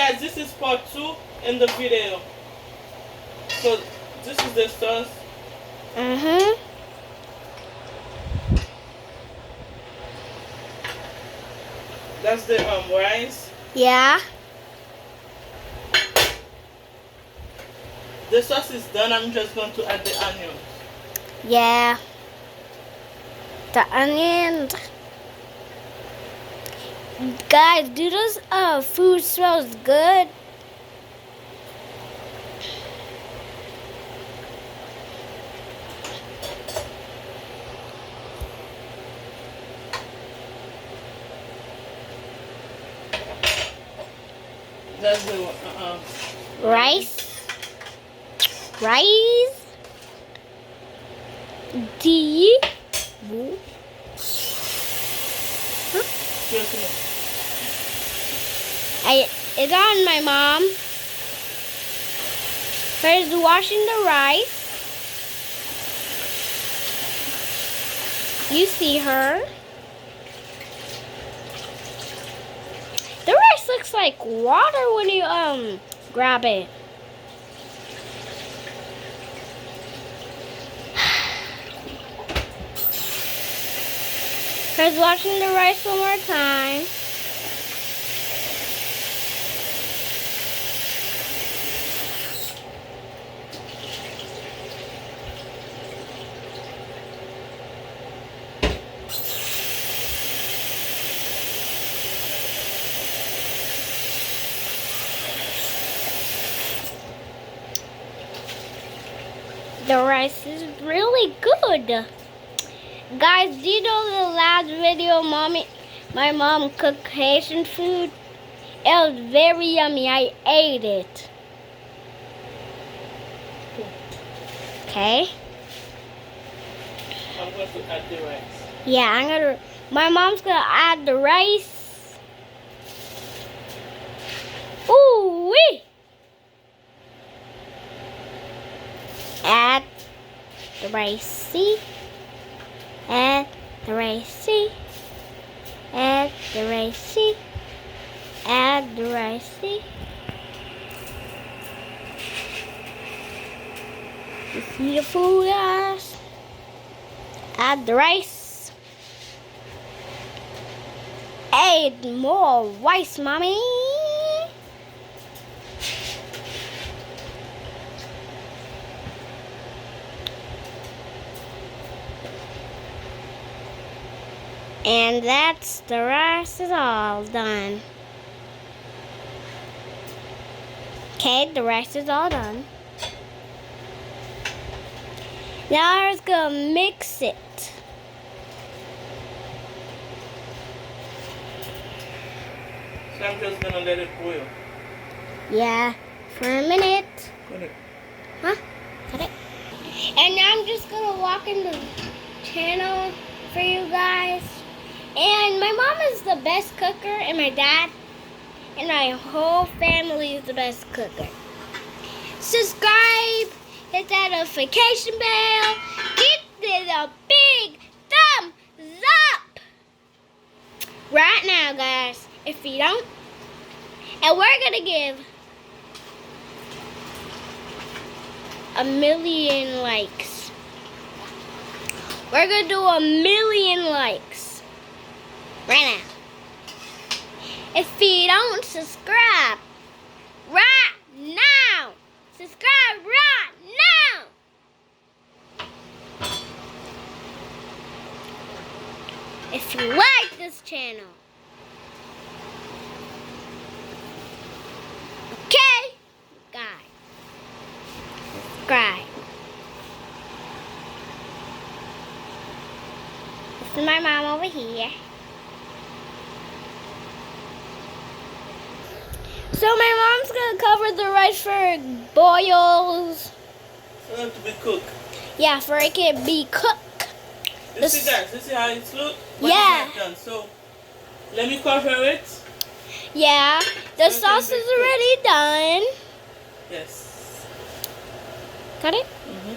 guys, this is part 2 in the video. So this is the sauce. That's the rice. Yeah. The sauce is done. I'm just going to add the onions. Yeah. The onions. Guys, do those food smells good? That's the Rice. D. It's on my mom. First washing the rice. You see her. The rice looks like water when you grab it. First washing the rice one more time. The rice is really good. Guys, do you know the last video my mom cooked Haitian food? It was very yummy. I ate it. Okay. I'm going to add the rice. Yeah, my mom's gonna add the rice. Ooh wee! Add the rice. See? Add the rice. See? Add the rice. See? Add the rice. See? It's beautiful, guys. Add the rice. Add more rice, mommy. And that's the rice is all done. Okay, the rice is all done. Now I'm just gonna mix it. So I'm just gonna let it boil. Yeah, for a minute. Cut it. Huh? Cut it. And now I'm just gonna walk in the channel for you guys. And my mom is the best cooker, and my dad and my whole family is the best cooker. Subscribe, hit that notification bell, give it a big thumbs up right now, guys. If you don't, and we're gonna give 1,000,000 likes. We're gonna do 1,000,000 likes. Right now. If you don't subscribe right now, subscribe right now. If you like this channel. Okay, guys. Subscribe. This is my mom over here. So my mom's gonna cover the rice for boils. It has to be cooked. Yeah, for it can be cooked. You see guys, you see how it's look? Yeah. It's not done. So let me cover it. Yeah, the sauce is already done. Yes. Got it? Mm-hmm.